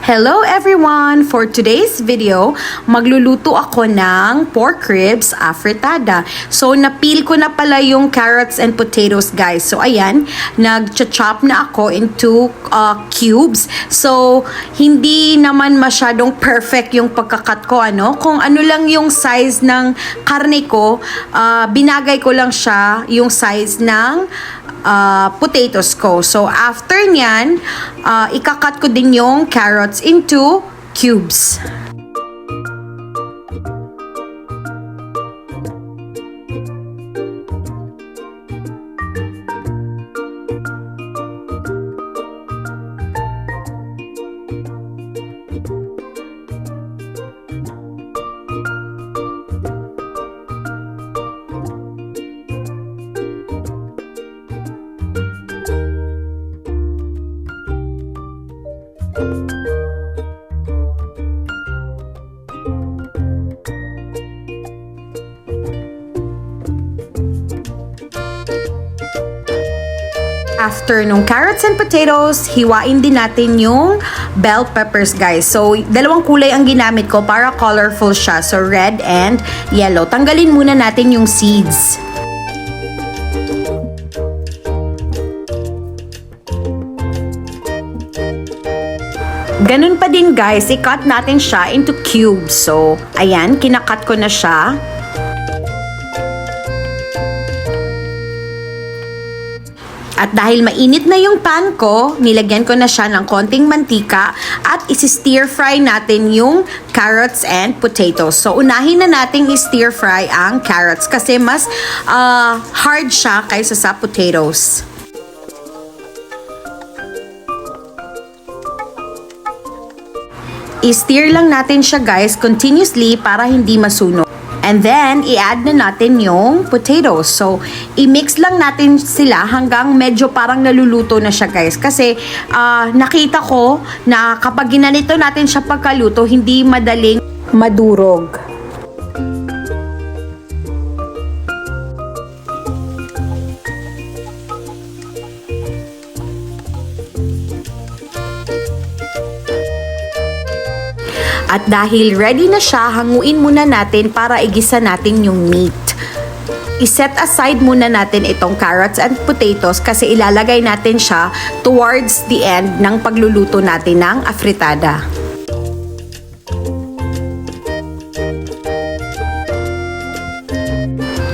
Hello everyone! For today's video, magluluto ako ng pork ribs afritada. So, napeel ko na pala yung carrots and potatoes, guys. So, ayan, nag-chop na ako into cubes. So, hindi naman masyadong perfect yung pagkakat ko, ano? Kung ano lang yung size ng karne ko, binagay ko lang siya yung size ng potatoes ko. So, after nyan, ikakat ko din yung carrots into cubes. After nung carrots and potatoes, hiwain din natin yung bell peppers, guys. So, dalawang kulay ang ginamit ko para colorful siya. So, red and yellow. Tanggalin muna natin yung seeds. Ganun pa din, guys. I-cut natin siya into cubes. So, ayan, kinakat ko na siya. At dahil mainit na yung pan ko, nilagyan ko na siya ng konting mantika at isi-stir fry natin yung carrots and potatoes. So, unahin na nating i-stir fry ang carrots kasi mas hard siya kaysa sa potatoes. I-stir lang natin siya, guys, continuously para hindi masunog. And then, i-add na natin yung potatoes. So, i-mix lang natin sila hanggang medyo parang naluluto na siya, guys. Kasi, nakita ko na kapag ginanito natin siya pagkaluto, hindi madaling madurog. At dahil ready na siya, hanguin muna natin para igisa natin yung meat. I-set aside muna natin itong carrots and potatoes kasi ilalagay natin siya towards the end ng pagluluto natin ng afritada.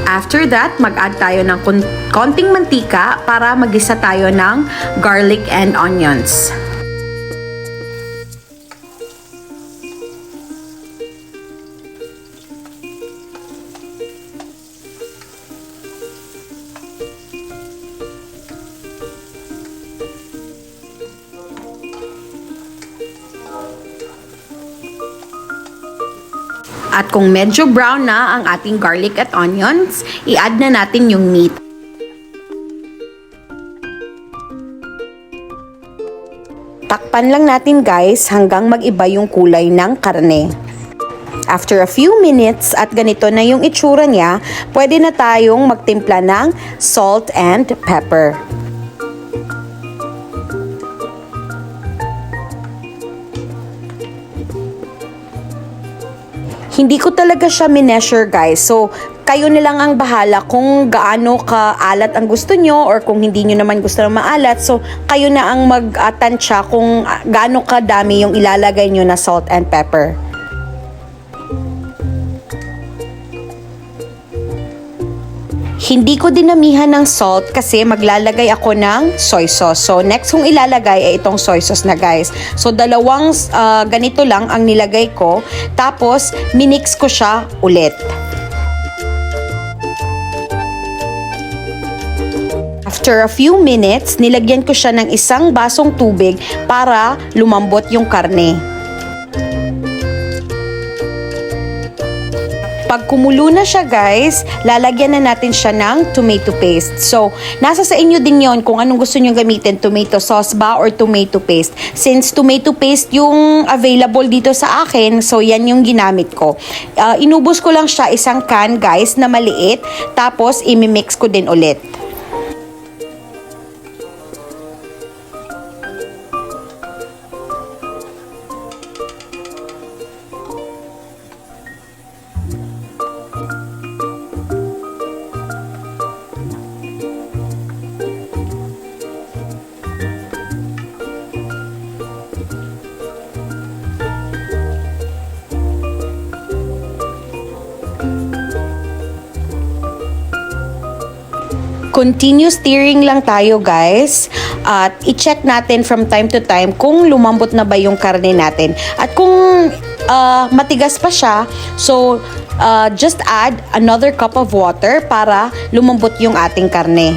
After that, mag-add tayo ng konting mantika para magisa tayo ng garlic and onions. At kung medyo brown na ang ating garlic at onions, i-add na natin yung meat. Takpan lang natin, guys, hanggang mag-iba yung kulay ng karne. After a few minutes at ganito na yung itsura niya, pwede na tayong magtimpla ng salt and pepper. Hindi ko talaga siya mineasure, guys. So, kayo na lang ang bahala kung gaano kaalat ang gusto nyo or kung hindi nyo naman gusto ng maalat. So, kayo na ang mag-tansya kung gaano kadami yung ilalagay nyo na salt and pepper. Hindi ko dinamihan ng salt kasi maglalagay ako ng soy sauce. So, next kong ilalagay ay itong soy sauce na, guys. So, dalawang ganito lang ang nilagay ko. Tapos, minix ko siya ulit. After a few minutes, nilagyan ko siya ng isang basong tubig para lumambot yung karne. Pag kumulo na siya, guys, lalagyan na natin siya ng tomato paste. So, nasa sa inyo din yon kung anong gusto nyo gamitin, tomato sauce ba or tomato paste. Since tomato paste yung available dito sa akin, so yan yung ginamit ko. Inubos ko lang siya isang can, guys, na maliit. Tapos, imimix ko din ulit. Continue stirring lang tayo guys. At i-check natin from time to time kung lumambot na ba yung karne natin. At kung matigas pa siya, so just add another cup of water para lumambot yung ating karne.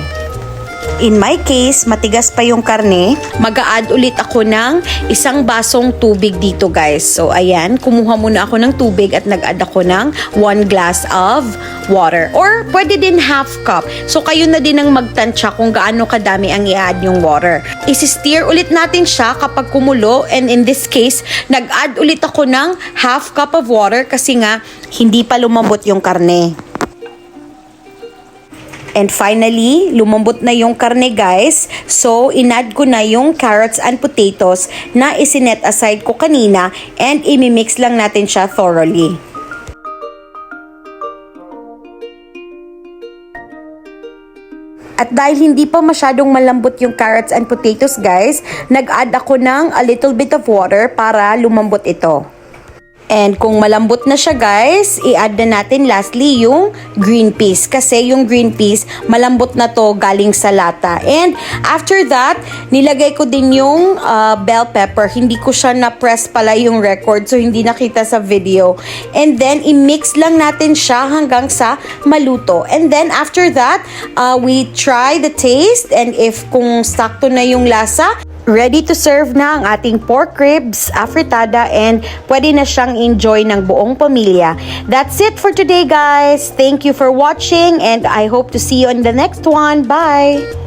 In my case, matigas pa yung karne. Mag-a-add ulit ako ng isang basong tubig dito guys. So ayan, kumuha muna ako ng tubig at nag-add ako ng 1 glass of water. Or pwede din half cup. So kayo na din ang magtansya kung gaano kadami ang i-add yung water. Isi-stir ulit natin siya kapag kumulo. And in this case, nag-add ulit ako ng half cup of water kasi nga hindi pa lumambot yung karne. And finally, lumambot na yung karne guys. So, inad ko na yung carrots and potatoes na isinet aside ko kanina and imimix lang natin siya thoroughly. At dahil hindi pa masyadong malambot yung carrots and potatoes guys, nag-add ako ng a little bit of water para lumambot ito. And kung malambot na siya guys, i-add na natin lastly yung green peas. Kasi yung green peas, malambot na to galing sa lata. And after that, nilagay ko din yung bell pepper. Hindi ko siya na-press pala yung record, so hindi nakita sa video. And then, i-mix lang natin siya hanggang sa maluto. And then after that, we try the taste. And if kung sakto na yung lasa, ready to serve na ang ating pork ribs afritada and pwede na siyang enjoy ng buong pamilya. That's it for today guys. Thank you for watching and I hope to see you on the next one. Bye!